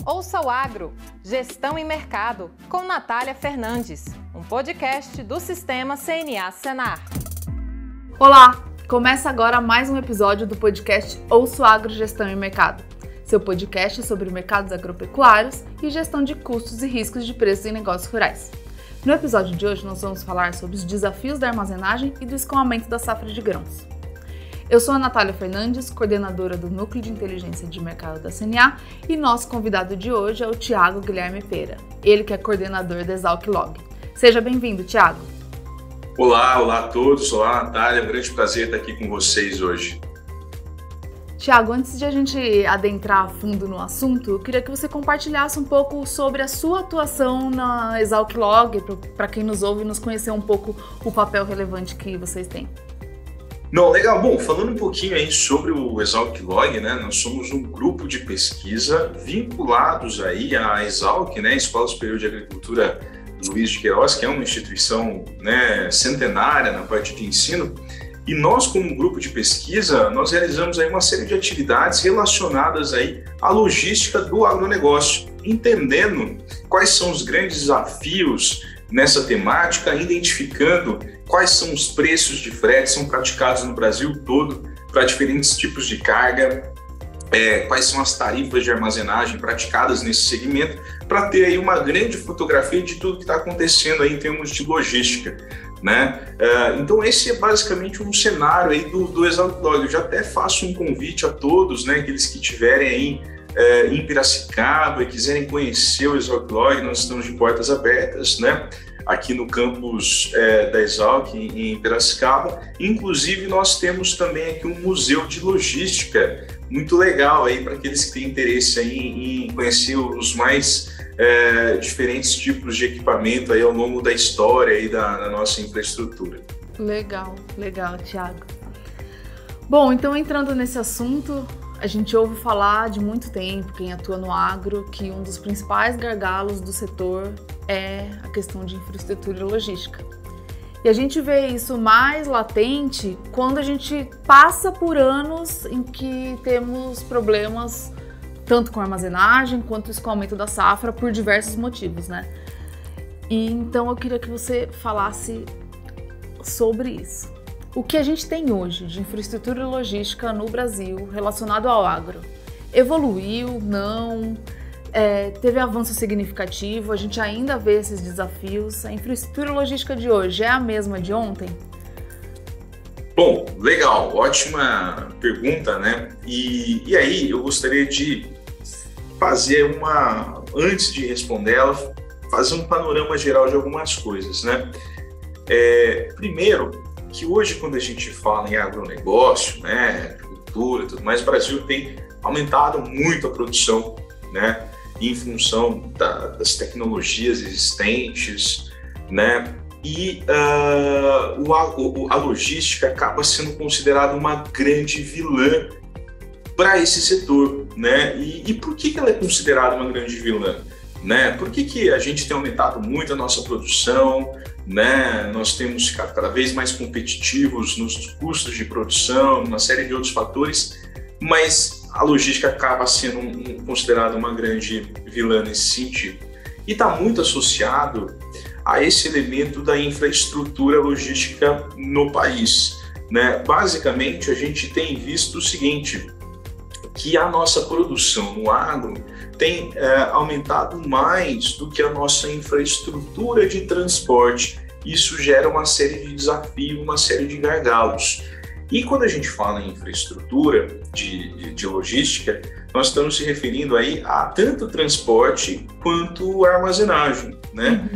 Ouça o Agro, Gestão e Mercado, com Natália Fernandes, um podcast do Sistema CNA-Senar. Olá! Começa agora mais um episódio do podcast Ouça o Agro, Gestão e Mercado, seu podcast sobre mercados agropecuários e gestão de custos e riscos de preços em negócios rurais. No episódio de hoje nós vamos falar sobre os desafios da armazenagem e do escoamento da safra de grãos. Eu sou a Natália Fernandes, coordenadora do Núcleo de Inteligência de Mercado da CNA, e nosso convidado de hoje é o Thiago Guilherme Pera, ele que é coordenador da Exalc Log. Seja bem-vindo, Thiago. Olá a todos, olá Natália, é um grande prazer estar aqui com vocês hoje. Thiago, antes de a gente adentrar a fundo no assunto, eu queria que você compartilhasse um pouco sobre a sua atuação na Exalc Log, para quem nos ouve nos conhecer um pouco o papel relevante que vocês têm. Não, legal. Bom, falando um pouquinho aí sobre o Exalc Log, né? Nós somos um grupo de pesquisa vinculados aí à Exalc, né? Escola Superior de Agricultura Luiz de Queiroz, que é uma instituição, né, centenária na parte de ensino. E nós, como grupo de pesquisa, nós realizamos aí uma série de atividades relacionadas aí à logística do agronegócio, entendendo quais são os grandes desafios nessa temática, identificando quais são os preços de frete que são praticados no Brasil todo para diferentes tipos de carga, quais são as tarifas de armazenagem praticadas nesse segmento, para ter aí uma grande fotografia de tudo que está acontecendo aí em termos de logística, né? Então esse é basicamente um cenário aí do Exalc Log. Eu já até faço um convite a todos, né, aqueles que estiverem aí em Piracicaba e quiserem conhecer o Exalc Log, nós estamos de portas abertas, né? Aqui no campus da Exalc em Piracicaba. Inclusive nós temos também aqui um museu de logística muito legal aí para aqueles que têm interesse aí em conhecer os mais diferentes tipos de equipamento aí ao longo da história aí da nossa infraestrutura. Legal, Thiago. Bom, então entrando nesse assunto, a gente ouve falar de muito tempo, quem atua no agro, que um dos principais gargalos do setor é a questão de infraestrutura e logística. E a gente vê isso mais latente quando a gente passa por anos em que temos problemas tanto com armazenagem quanto com o aumento da safra por diversos motivos, né? E então eu queria que você falasse sobre isso. O que a gente tem hoje de infraestrutura e logística no Brasil relacionado ao agro? Evoluiu? Não? Teve avanço significativo? A gente ainda vê esses desafios? A infraestrutura e logística de hoje é a mesma de ontem? Bom, legal, ótima pergunta, né? E aí eu gostaria de fazer antes de responder ela, fazer um panorama geral de algumas coisas, né? Primeiro, que hoje quando a gente fala em agronegócio, né, agricultura e tudo mais, o Brasil tem aumentado muito a produção, né, em função das tecnologias existentes, né, e a logística acaba sendo considerada uma grande vilã para esse setor, né, e por que ela é considerada uma grande vilã? Né? Por que a gente tem aumentado muito a nossa produção, né? Nós temos ficado cada vez mais competitivos nos custos de produção, uma série de outros fatores, mas a logística acaba sendo considerada uma grande vilã nesse sentido. E está muito associado a esse elemento da infraestrutura logística no país, né? Basicamente, a gente tem visto o seguinte, que a nossa produção no agro tem aumentado mais do que a nossa infraestrutura de transporte. Isso gera uma série de desafios, uma série de gargalos. E quando a gente fala em infraestrutura de logística, nós estamos se referindo aí a tanto transporte quanto armazenagem, né?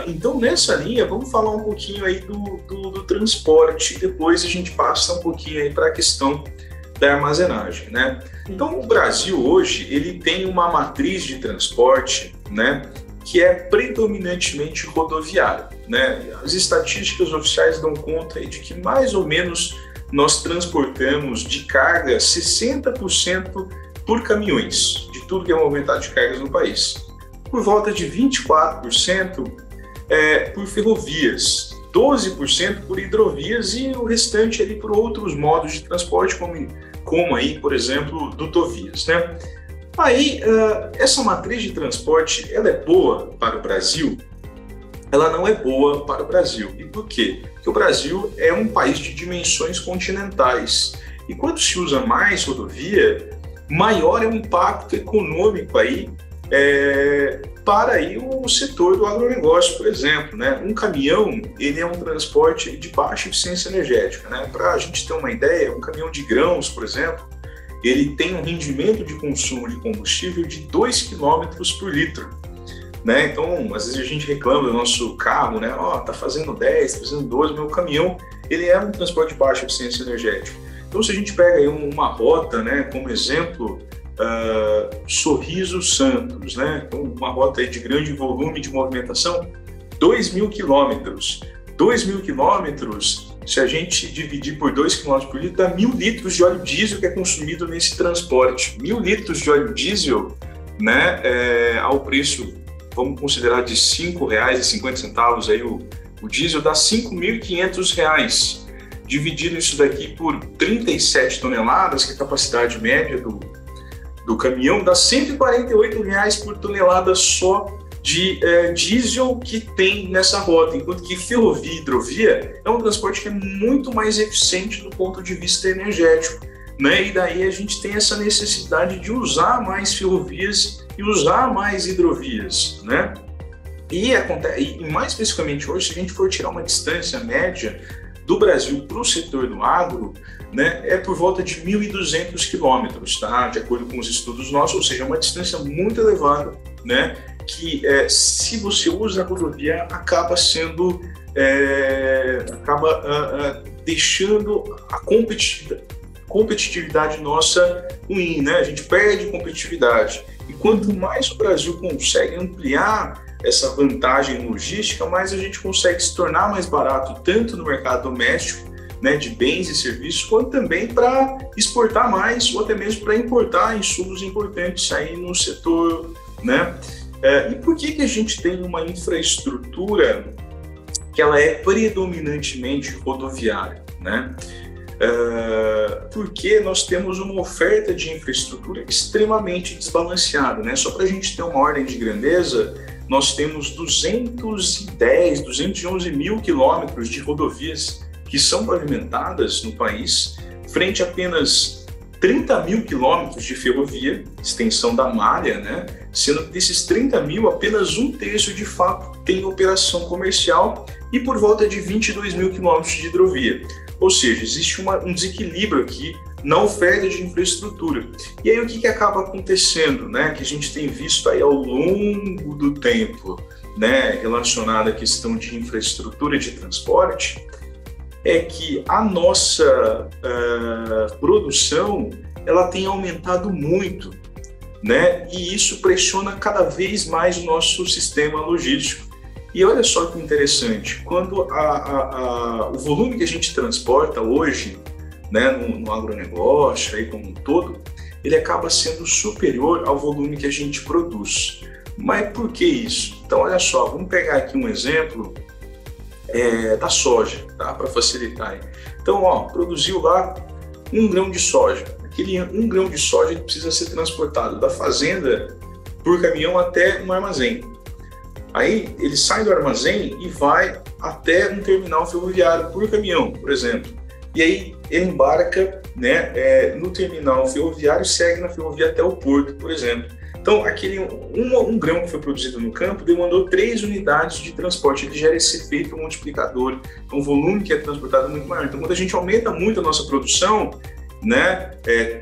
Então, nessa linha, vamos falar um pouquinho aí do transporte, depois a gente passa um pouquinho aí para a questão da armazenagem, né? Então, o Brasil hoje, ele tem uma matriz de transporte, né, que é predominantemente rodoviária, né? As estatísticas oficiais dão conta aí de que mais ou menos nós transportamos de carga 60% por caminhões, de tudo que é movimentado de cargas no país. Por volta de 24% por ferrovias, 12% por hidrovias e o restante ali por outros modos de transporte, como aí, por exemplo, dutovias, né? Aí, essa matriz de transporte, ela é boa para o Brasil? Ela não é boa para o Brasil. E por quê? Porque o Brasil é um país de dimensões continentais. E quando se usa mais rodovia, maior é o impacto econômico aí, para aí o setor do agronegócio, por exemplo, né? Um caminhão, ele é um transporte de baixa eficiência energética, né? Para a gente ter uma ideia, um caminhão de grãos, por exemplo, ele tem um rendimento de consumo de combustível de 2 km por litro, né? Então, às vezes a gente reclama do nosso carro, né? Tá fazendo 10, tá fazendo 12, meu caminhão, ele é um transporte de baixa eficiência energética. Então, se a gente pega aí uma rota, né, como exemplo, Sorriso Santos, né? Então, uma rota aí de grande volume de movimentação, 2.000 quilômetros. 2.000 quilômetros, se a gente dividir por 2 km por litro, dá 1.000 litros de óleo diesel que é consumido nesse transporte. 1.000 litros de óleo diesel, né, ao preço, vamos considerar de R$ 5,50 aí o diesel, dá R$ 5.500. Dividindo isso daqui por 37 toneladas, que é a capacidade média do caminhão, dá R$ 148 por tonelada só de diesel que tem nessa rota, enquanto que ferrovia e hidrovia é um transporte que é muito mais eficiente do ponto de vista energético, né? E daí a gente tem essa necessidade de usar mais ferrovias e usar mais hidrovias, né? E mais especificamente hoje, se a gente for tirar uma distância média do Brasil para o setor do agro, né, é por volta de 1.200 quilômetros, tá? De acordo com os estudos nossos, ou seja, é uma distância muito elevada, né? Que se você usa a rodovia, acaba sendo, deixando a competitividade nossa ruim, né? A gente perde competitividade. E quanto mais o Brasil consegue ampliar essa vantagem logística, mais a gente consegue se tornar mais barato, tanto no mercado doméstico, né, de bens e serviços, quanto também para exportar mais, ou até mesmo para importar insumos importantes aí no setor, né? E por que a gente tem uma infraestrutura que ela é predominantemente rodoviária, né? Porque nós temos uma oferta de infraestrutura extremamente desbalanceada, né? Só para a gente ter uma ordem de grandeza, nós temos 211 mil quilômetros de rodovias que são pavimentadas no país, frente a apenas 30 mil quilômetros de ferrovia, extensão da malha, né? Sendo que desses 30 mil, apenas 1/3 de fato tem operação comercial e por volta de 22 mil quilômetros de hidrovia. Ou seja, existe um desequilíbrio aqui na oferta de infraestrutura. E aí o que acaba acontecendo, né? Que a gente tem visto aí ao longo do tempo, né? Relacionado à questão de infraestrutura de transporte, é que a nossa produção ela tem aumentado muito, né? E isso pressiona cada vez mais o nosso sistema logístico. E olha só que interessante, quando o volume que a gente transporta hoje, né, no agronegócio, aí como um todo, ele acaba sendo superior ao volume que a gente produz. Mas por que isso? Então, olha só, vamos pegar aqui um exemplo da soja, tá? Para facilitar. Então, produziu lá 1 grão de soja. Aquele 1 grão de soja ele precisa ser transportado da fazenda por caminhão até um armazém. Aí ele sai do armazém e vai até um terminal ferroviário por caminhão, por exemplo. E aí ele embarca, né, no terminal ferroviário e segue na ferrovia até o porto, por exemplo. Então, aquele um grão que foi produzido no campo demandou 3 unidades de transporte. Ele gera esse efeito multiplicador. Então, o volume que é transportado é muito maior. Então, quando a gente aumenta muito a nossa produção, né,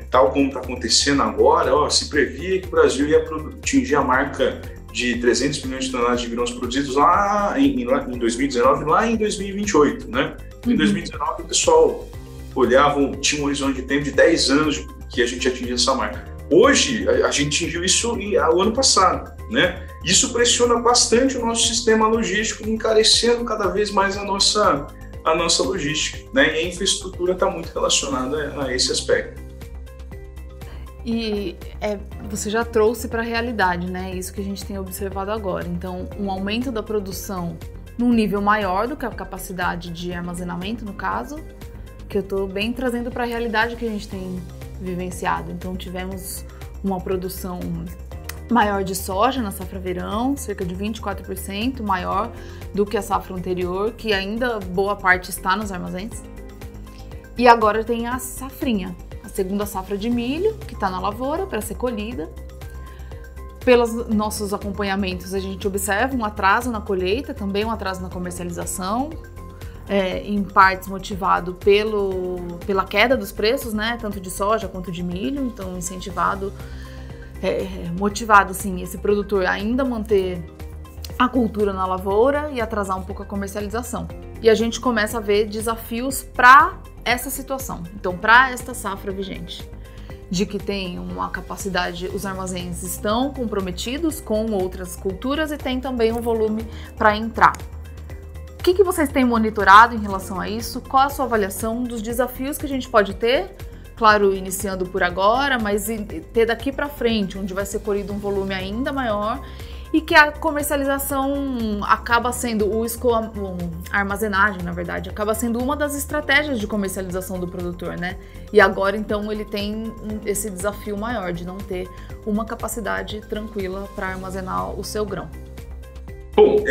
tal como está acontecendo agora, se previa que o Brasil ia atingir a marca de 300 milhões de toneladas de grãos produzidos lá em 2019, lá em 2028, né? Em 2019, o pessoal tinha um horizonte de tempo de 10 anos que a gente atingia essa marca. Hoje, a gente atingiu isso o ano passado, né? Isso pressiona bastante o nosso sistema logístico, encarecendo cada vez mais a nossa logística, né? E a infraestrutura está muito relacionada a esse aspecto. E você já trouxe para a realidade, né? Isso que a gente tem observado agora. Então, um aumento da produção num nível maior do que a capacidade de armazenamento, no caso, que eu estou bem trazendo para a realidade que a gente tem vivenciado. Então, tivemos uma produção maior de soja na safra verão, cerca de 24% maior do que a safra anterior, que ainda boa parte está nos armazéns. E agora tem a safrinha, a segunda safra de milho, que está na lavoura para ser colhida. Pelos nossos acompanhamentos, a gente observa um atraso na colheita, também um atraso na comercialização, em partes motivado pela queda dos preços, né, tanto de soja quanto de milho, então motivado sim esse produtor ainda manter a cultura na lavoura e atrasar um pouco a comercialização. E a gente começa a ver desafios para essa situação, então para esta safra vigente, de que tem uma capacidade, os armazéns estão comprometidos com outras culturas e tem também um volume para entrar. O que vocês têm monitorado em relação a isso? Qual a sua avaliação dos desafios que a gente pode ter? Claro, iniciando por agora, mas ter daqui para frente, onde vai ser colhido um volume ainda maior e que a comercialização acaba sendo, a armazenagem, na verdade, acaba sendo uma das estratégias de comercialização do produtor, né? E agora, então, ele tem esse desafio maior de não ter uma capacidade tranquila para armazenar o seu grão. Bom,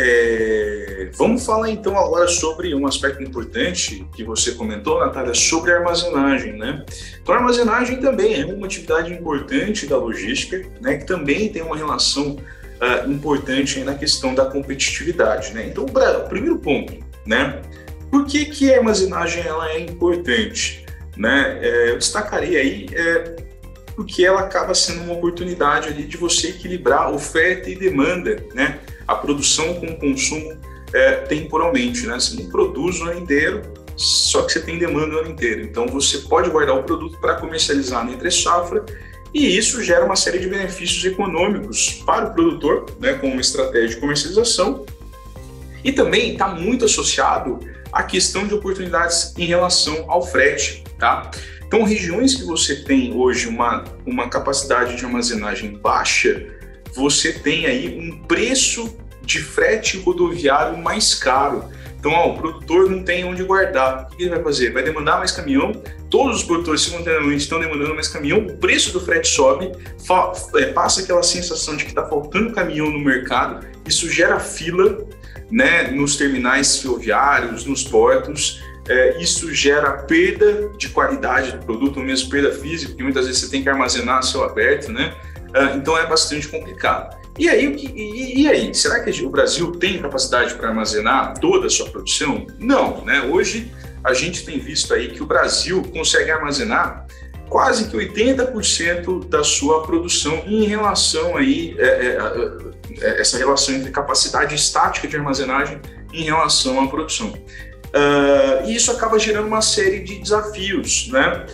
vamos falar então agora sobre um aspecto importante que você comentou, Natália, sobre a armazenagem, né? Então, a armazenagem também é uma atividade importante da logística, né? Que também tem uma relação importante aí na questão da competitividade, né? Então, o primeiro ponto, né? Por que a armazenagem ela é importante, né? Eu destacaria aí porque ela acaba sendo uma oportunidade ali de você equilibrar oferta e demanda, né? A produção com o consumo temporalmente, né? Você não produz o ano inteiro, só que você tem demanda o ano inteiro. Então, você pode guardar o produto para comercializar na entre-safra e isso gera uma série de benefícios econômicos para o produtor, né? Com uma estratégia de comercialização. E também está muito associado à questão de oportunidades em relação ao frete, tá? Então, regiões que você tem hoje uma capacidade de armazenagem baixa, você tem aí um preço de frete rodoviário mais caro. Então, o produtor não tem onde guardar. O que ele vai fazer? Vai demandar mais caminhão, todos os produtores simultaneamente estão demandando mais caminhão, o preço do frete sobe, passa aquela sensação de que está faltando caminhão no mercado, isso gera fila, né, nos terminais ferroviários, nos portos, isso gera perda de qualidade do produto, ou mesmo perda física, porque muitas vezes você tem que armazenar a céu aberto, né? Então é bastante complicado. E aí, será que o Brasil tem capacidade para armazenar toda a sua produção? Não, né? Hoje a gente tem visto aí que o Brasil consegue armazenar quase que 80% da sua produção em relação aí, essa relação entre capacidade estática de armazenagem em relação à produção. E isso acaba gerando uma série de desafios, né?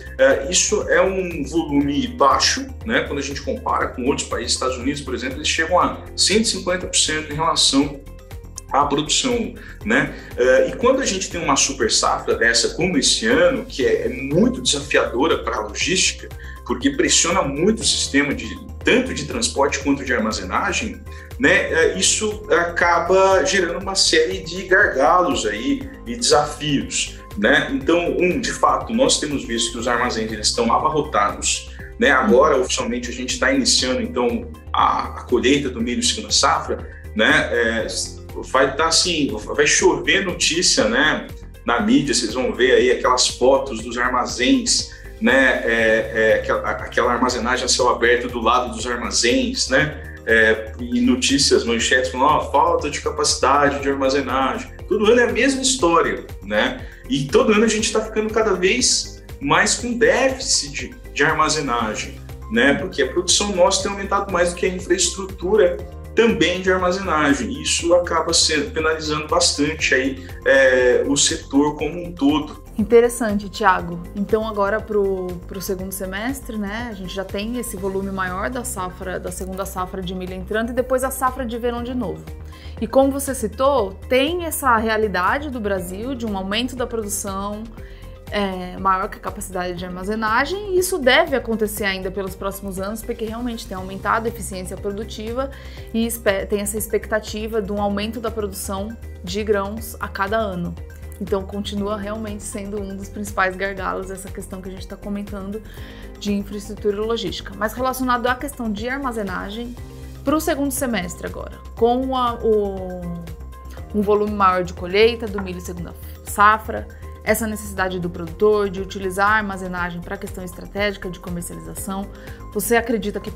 Isso é um volume baixo, né? Quando a gente compara com outros países, Estados Unidos, por exemplo, eles chegam a 150% em relação à produção, né? E quando a gente tem uma super safra dessa, como esse ano, que é muito desafiadora para a logística, porque pressiona muito o sistema tanto de transporte quanto de armazenagem, né, isso acaba gerando uma série de gargalos aí e desafios, né? Então, de fato, nós temos visto que os armazéns eles estão abarrotados, né? Agora, oficialmente, a gente está iniciando, então, a colheita do milho segunda safra, né? Vai estar assim, vai chover notícia, né, na mídia, vocês vão ver aí aquelas fotos dos armazéns, né, aquela armazenagem a céu aberto do lado dos armazéns, né, e notícias, manchetes falando, falta de capacidade de armazenagem. Todo ano é a mesma história, né, e todo ano a gente está ficando cada vez mais com déficit de armazenagem, né, porque a produção nossa tem aumentado mais do que a infraestrutura também de armazenagem. Isso acaba penalizando bastante aí, o setor como um todo. Interessante, Thiago. Então agora para o segundo semestre, né, a gente já tem esse volume maior da segunda safra de milho entrando e depois a safra de verão de novo. E como você citou, tem essa realidade do Brasil de um aumento da produção maior que a capacidade de armazenagem, e isso deve acontecer ainda pelos próximos anos, porque realmente tem aumentado a eficiência produtiva e tem essa expectativa de um aumento da produção de grãos a cada ano. Então continua realmente sendo um dos principais gargalos essa questão que a gente está comentando de infraestrutura e logística. Mas relacionado à questão de armazenagem, para o segundo semestre agora, com um volume maior de colheita do milho segunda safra, essa necessidade do produtor de utilizar a armazenagem para a questão estratégica de comercialização, você acredita que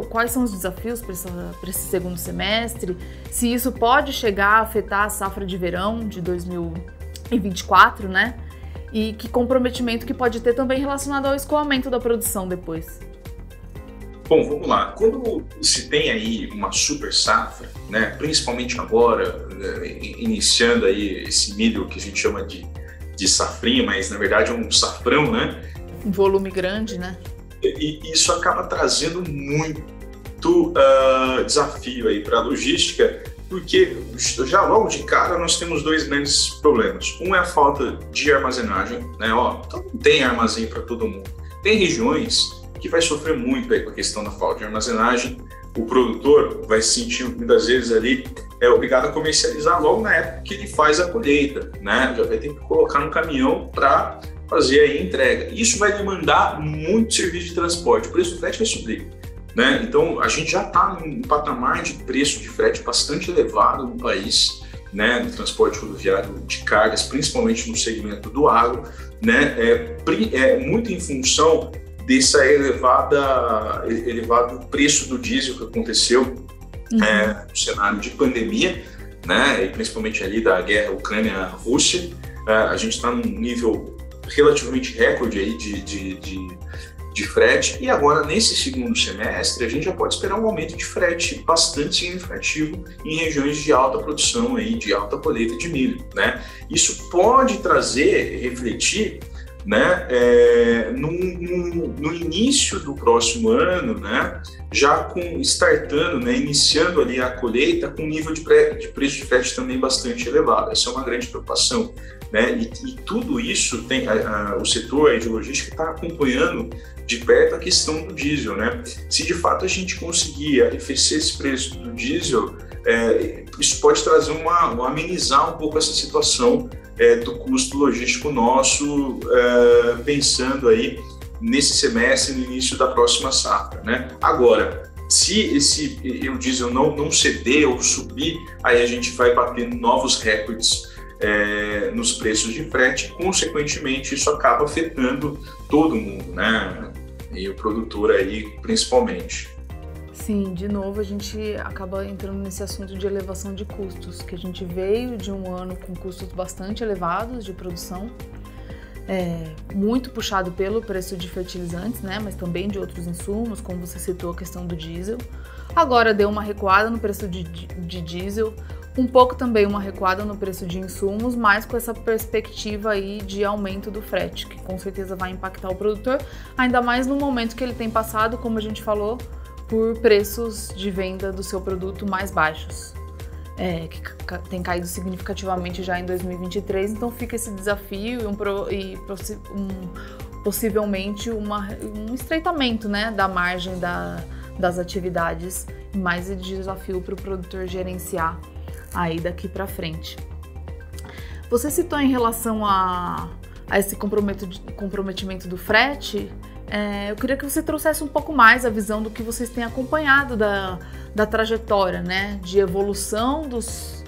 quais são os desafios para esse segundo semestre? Se isso pode chegar a afetar a safra de verão de 2024, né? E que comprometimento que pode ter também relacionado ao escoamento da produção depois? Bom, vamos lá. Quando se tem aí uma super safra, né, principalmente agora, iniciando aí esse milho que a gente chama de safrinha, mas na verdade é um safrão, né? Um volume grande, né? E isso acaba trazendo muito desafio aí para a logística, porque já logo de cara nós temos dois grandes problemas. Um é a falta de armazenagem, né? Então não tem armazém para todo mundo. Tem regiões que vai sofrer muito aí com a questão da falta de armazenagem. O produtor vai se sentir muitas vezes ali obrigado a comercializar logo na época que ele faz a colheita, né? Já vai ter que colocar no caminhão para fazer aí a entrega. Isso vai demandar muito serviço de transporte, o preço do frete vai subir, né? Então a gente já está num patamar de preço de frete bastante elevado no país, né? No transporte rodoviário de cargas, principalmente no segmento do agro, né? Muito em função desse elevado preço do diesel que aconteceu no cenário de pandemia, né, e principalmente ali da guerra Ucrânia-Rússia. A gente está num nível relativamente recorde aí de frete, e agora nesse segundo semestre a gente já pode esperar um aumento de frete bastante significativo em regiões de alta produção, aí, de alta colheita de milho, né? Isso pode refletir, né, no início do próximo ano, né, já iniciando ali a colheita com um nível de preço de frete também bastante elevado. Essa é uma grande preocupação, né, e tudo isso o setor de logística está acompanhando de perto a questão do diesel, né? Se de fato a gente conseguir arrefecer esse preço do diesel, isso pode trazer amenizar um pouco essa situação do custo logístico nosso, pensando aí nesse semestre, no início da próxima safra, né? Agora, se o diesel não ceder ou subir, aí a gente vai batendo novos recordes nos preços de frete, consequentemente isso acaba afetando todo mundo, né? E o produtor aí principalmente. Sim, de novo a gente acaba entrando nesse assunto de elevação de custos, que a gente veio de um ano com custos bastante elevados de produção, muito puxado pelo preço de fertilizantes, né, mas também de outros insumos, como você citou a questão do diesel. Agora deu uma recuada no preço de diesel, um pouco também uma recuada no preço de insumos, mas com essa perspectiva aí de aumento do frete, que com certeza vai impactar o produtor, ainda mais no momento que ele tem passado, como a gente falou, por preços de venda do seu produto mais baixos, que tem caído significativamente já em 2023, então fica esse desafio e possivelmente um estreitamento, né, da margem das atividades, e mais desafio para o produtor gerenciar aí daqui para frente. Você citou em relação a esse comprometimento do frete. Eu queria que você trouxesse um pouco mais a visão do que vocês têm acompanhado da trajetória, né, de evolução dos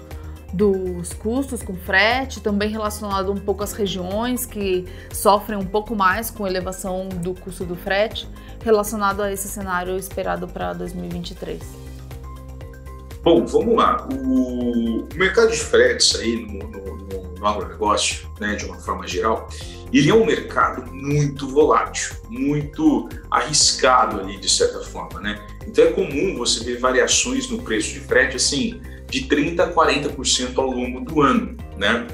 custos com frete, também relacionado um pouco às regiões que sofrem um pouco mais com a elevação do custo do frete, relacionado a esse cenário esperado para 2023. Bom, vamos lá. O mercado de fretes aí no agronegócio, né, de uma forma geral, ele é um mercado muito volátil, muito arriscado ali, de certa forma, né? Então é comum você ver variações no preço de frete, assim, de 30% a 40% ao longo do ano, né?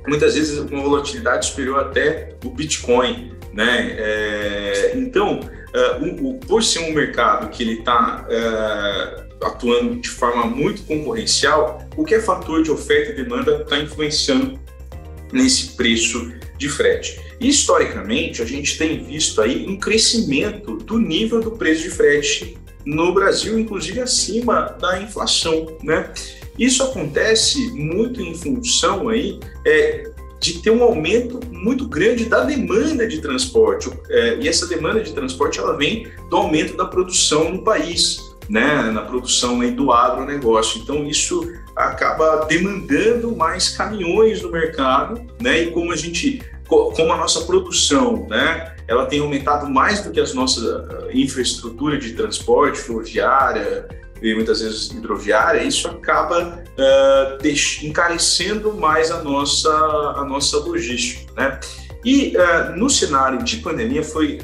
Muitas vezes uma volatilidade superior até o Bitcoin, né? Então, por ser um mercado que ele está atuando de forma muito concorrencial, qualquer fator de oferta e demanda está influenciando nesse preço de frete. E, historicamente, a gente tem visto aí um crescimento do nível do preço de frete no Brasil, inclusive acima da inflação, né? Isso acontece muito em função aí de ter um aumento muito grande da demanda de transporte. E essa demanda de transporte ela vem do aumento da produção no país, né, na produção aí do agronegócio. Então, isso acaba demandando mais caminhões no mercado, né, e como a nossa produção, né, ela tem aumentado mais do que a nossa infraestrutura de transporte, ferroviária e muitas vezes hidroviária, isso acaba encarecendo mais a nossa logística, né? E no cenário de pandemia foi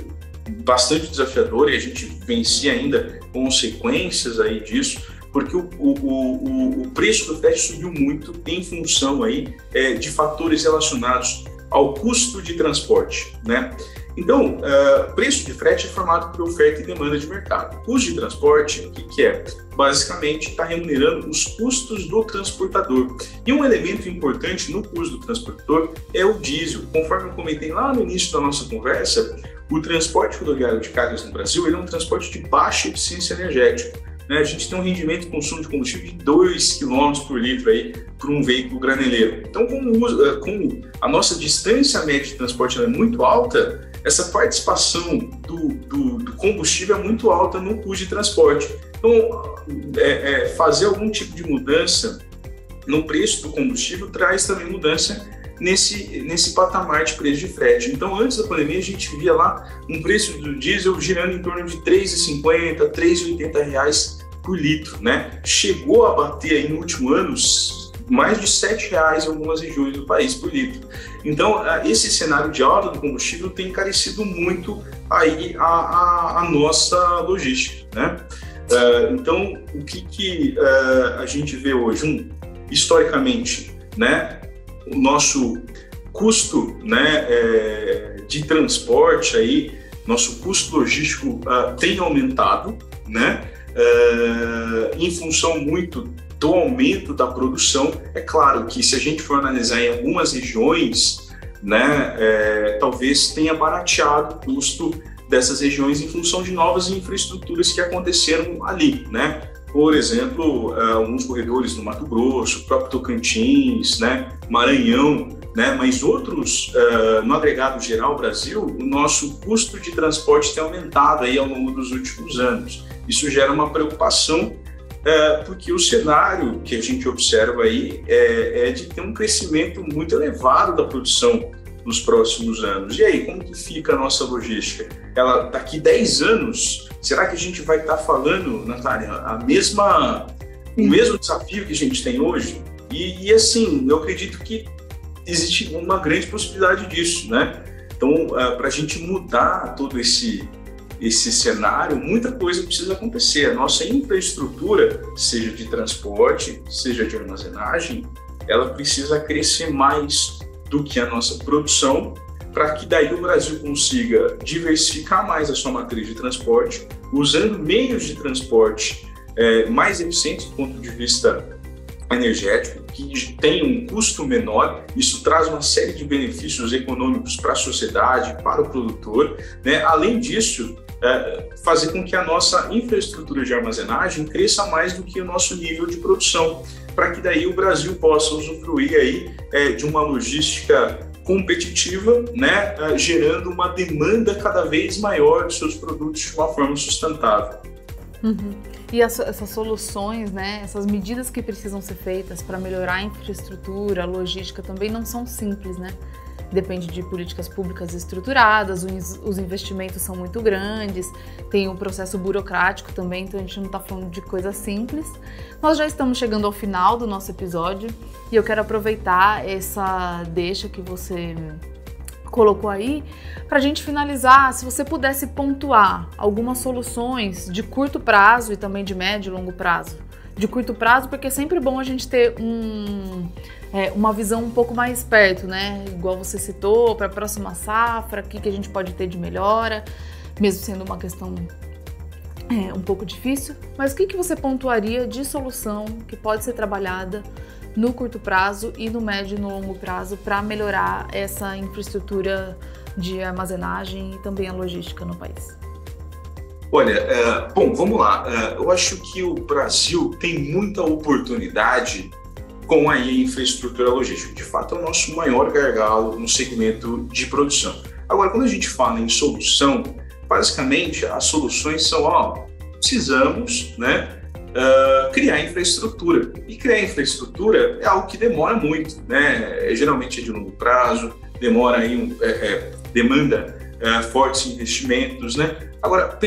bastante desafiador e a gente vencia ainda consequências aí disso, porque o preço do frete subiu muito em função aí, de fatores relacionados ao custo de transporte, né? Então, preço de frete é formado por oferta e demanda de mercado. Custo de transporte, o que é? Basicamente, está remunerando os custos do transportador. E um elemento importante no custo do transportador é o diesel. Conforme eu comentei lá no início da nossa conversa, o transporte rodoviário de cargas no Brasil ele é um transporte de baixa eficiência energética. A gente tem um rendimento de consumo de combustível de 2 km por litro para um veículo graneleiro. Então, como a nossa distância média de transporte é muito alta, essa participação do combustível é muito alta no custo de transporte. Então, fazer algum tipo de mudança no preço do combustível traz também mudança nesse patamar de preço de frete. Então, antes da pandemia, a gente via lá um preço do diesel girando em torno de R$ 3,50, R$ 3,80 por litro, né? Chegou a bater aí no último ano mais de R$ 7,00 em algumas regiões do país por litro. Então, esse cenário de alta do combustível tem encarecido muito aí a nossa logística, né? Então, o que a gente vê hoje? Historicamente, né? O nosso custo, né, de transporte, aí, nosso custo logístico tem aumentado, né, em função muito do aumento da produção. É claro que se a gente for analisar em algumas regiões, né, talvez tenha barateado o custo dessas regiões em função de novas infraestruturas que aconteceram ali, né? Por exemplo, alguns corredores no Mato Grosso, o próprio Tocantins, né, Maranhão, né, mas outros, no agregado geral Brasil, o nosso custo de transporte tem aumentado aí ao longo dos últimos anos. Isso gera uma preocupação, porque o cenário que a gente observa aí é de ter um crescimento muito elevado da produção nos próximos anos. E aí, como que fica a nossa logística? Ela, daqui 10 anos, será que a gente vai estar falando, Natália, o mesmo desafio que a gente tem hoje? E assim, eu acredito que existe uma grande possibilidade disso, né? Então, para a gente mudar todo esse cenário, muita coisa precisa acontecer. A nossa infraestrutura, seja de transporte, seja de armazenagem, ela precisa crescer mais do que a nossa produção, para que daí o Brasil consiga diversificar mais a sua matriz de transporte, usando meios de transporte mais eficientes do ponto de vista energético, que tem um custo menor. Isso traz uma série de benefícios econômicos para a sociedade, para o produtor, né? Além disso, fazer com que a nossa infraestrutura de armazenagem cresça mais do que o nosso nível de produção, para que daí o Brasil possa usufruir aí, de uma logística competitiva, né, gerando uma demanda cada vez maior dos seus produtos de uma forma sustentável. Uhum. E essas soluções, né, essas medidas que precisam ser feitas para melhorar a infraestrutura, a logística também não são simples, né? Depende de políticas públicas estruturadas, os investimentos são muito grandes, tem um processo burocrático também, então a gente não está falando de coisa simples. Nós já estamos chegando ao final do nosso episódio e eu quero aproveitar essa deixa que você colocou aí para a gente finalizar. Se você pudesse pontuar algumas soluções de curto prazo e também de médio e longo prazo. De curto prazo, porque é sempre bom a gente ter uma visão um pouco mais perto, né? Igual você citou, para a próxima safra, o que a gente pode ter de melhora, mesmo sendo uma questão um pouco difícil. Mas o que você pontuaria de solução que pode ser trabalhada no curto prazo e no médio e no longo prazo para melhorar essa infraestrutura de armazenagem e também a logística no país? Olha, bom, vamos lá. Eu acho que o Brasil tem muita oportunidade com aí a infraestrutura logística. De fato, é o nosso maior gargalo no segmento de produção. Agora, quando a gente fala em solução, basicamente as soluções são, precisamos, né, criar infraestrutura. E criar infraestrutura é algo que demora muito, né? Geralmente é de longo prazo, demora aí demanda fortes investimentos, né? Agora,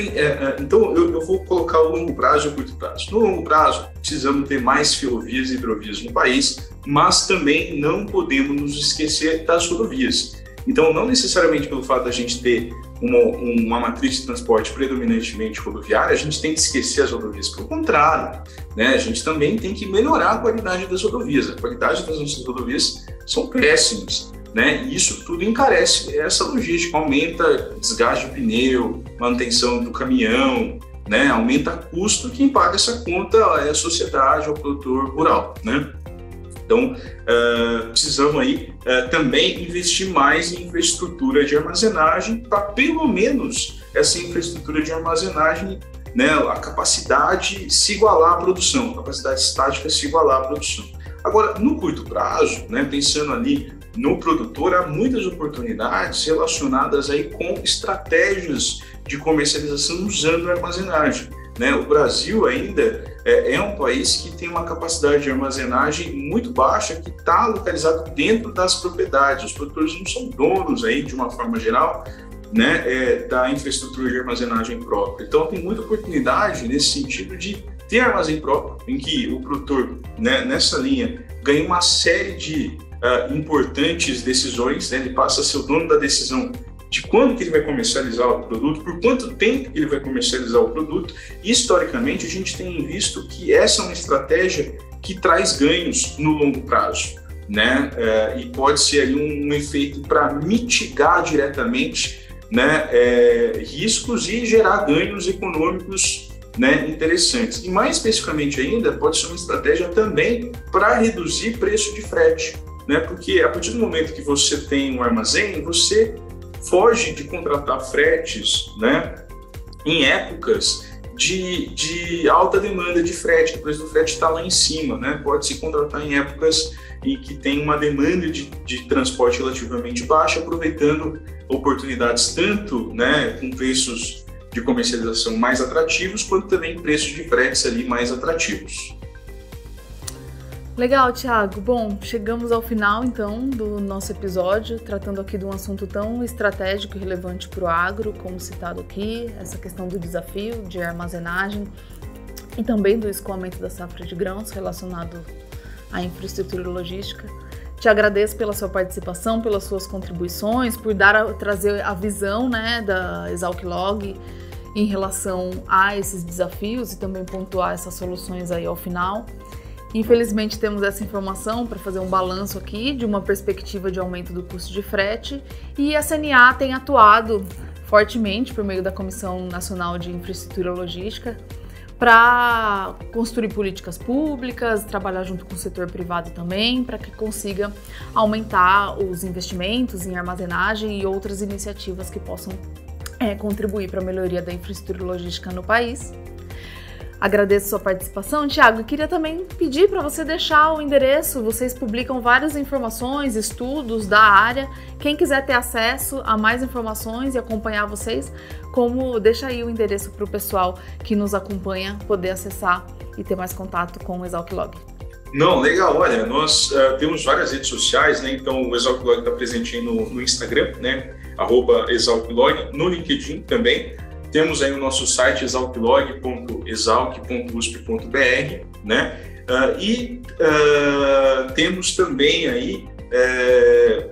então eu vou colocar o longo prazo e o curto prazo. No longo prazo, precisamos ter mais ferrovias e hidrovias no país, mas também não podemos nos esquecer das rodovias. Então, não necessariamente pelo fato da gente ter uma matriz de transporte predominantemente rodoviária, a gente tem que esquecer as rodovias. Pelo contrário, né? A gente também tem que melhorar a qualidade das rodovias. A qualidade das nossas rodovias são péssimas, né? E isso tudo encarece essa logística, aumenta desgaste de pneu, manutenção do caminhão, né? Aumenta custo. Quem paga essa conta é a sociedade, é o produtor rural, né? Então, precisamos aí também investir mais em infraestrutura de armazenagem para, pelo menos, essa infraestrutura de armazenagem, né, a capacidade se igualar à produção, a capacidade estática se igualar à produção. Agora, no curto prazo, né, pensando ali no produtor, há muitas oportunidades relacionadas aí com estratégias de comercialização usando a armazenagem, né? O Brasil ainda é um país que tem uma capacidade de armazenagem muito baixa, que está localizado dentro das propriedades. Os produtores não são donos aí, de uma forma geral, né, da infraestrutura de armazenagem própria. Então, tem muita oportunidade nesse sentido de ter armazém próprio, em que o produtor, né, nessa linha, ganha uma série de importantes decisões, né? Ele passa a ser o dono da decisão de quando que ele vai comercializar o produto, por quanto tempo ele vai comercializar o produto. E, historicamente, a gente tem visto que essa é uma estratégia que traz ganhos no longo prazo, né? E pode ser ali um efeito para mitigar diretamente, né, riscos e gerar ganhos econômicos, né, interessantes. E mais especificamente ainda, pode ser uma estratégia também para reduzir preço de frete, né? Porque a partir do momento que você tem um armazém, você foge de contratar fretes, né, em épocas de alta demanda de frete, o preço do frete está lá em cima, né? Pode se contratar em épocas em que tem uma demanda de transporte relativamente baixa, aproveitando oportunidades tanto, né, com preços de comercialização mais atrativos, quanto também preços de fretes ali mais atrativos. Legal, Thiago. Bom, chegamos ao final, então, do nosso episódio, tratando aqui de um assunto tão estratégico e relevante para o agro, como citado aqui, essa questão do desafio de armazenagem e também do escoamento da safra de grãos relacionado à infraestrutura logística. Te agradeço pela sua participação, pelas suas contribuições, por trazer a visão, né, da Exalc Log em relação a esses desafios e também pontuar essas soluções aí ao final. Infelizmente, temos essa informação para fazer um balanço aqui de uma perspectiva de aumento do custo de frete, e a CNA tem atuado fortemente por meio da Comissão Nacional de Infraestrutura Logística para construir políticas públicas, trabalhar junto com o setor privado também, para que consiga aumentar os investimentos em armazenagem e outras iniciativas que possam contribuir para a melhoria da infraestrutura logística no país. Agradeço sua participação, Thiago, e queria também pedir para você deixar o endereço. Vocês publicam várias informações, estudos da área. Quem quiser ter acesso a mais informações e acompanhar vocês, deixa aí o endereço para o pessoal que nos acompanha poder acessar e ter mais contato com o Exalc Log. Não, legal. Olha, nós temos várias redes sociais, né? Então o Exalc Log está presente aí no Instagram, né? @ExalcLog, no LinkedIn também. Temos aí o nosso site exalclog.exalc.usp.br, né? Temos também aí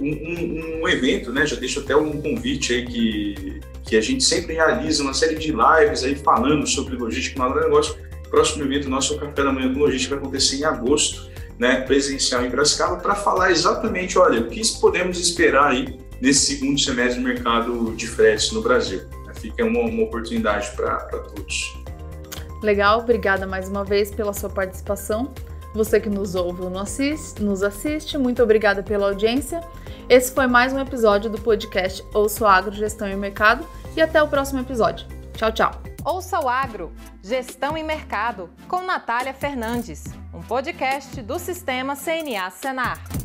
um evento, né? Já deixo até um convite aí que a gente sempre realiza uma série de lives aí falando sobre logística no agronegócio. O próximo evento nosso, o Café da Manhã com Logística, vai acontecer em agosto, né? Presencial em Piracicaba, para falar exatamente, olha, o que podemos esperar aí nesse segundo semestre do mercado de fretes no Brasil. Fica uma oportunidade para todos. Legal, obrigada mais uma vez pela sua participação. Você que nos ouve ou nos assiste, muito obrigada pela audiência. Esse foi mais um episódio do podcast Ouço Agro, Gestão e Mercado, e até o próximo episódio. Tchau, tchau! Ouça o Agro, Gestão e Mercado, com Natália Fernandes, um podcast do Sistema CNA Senar.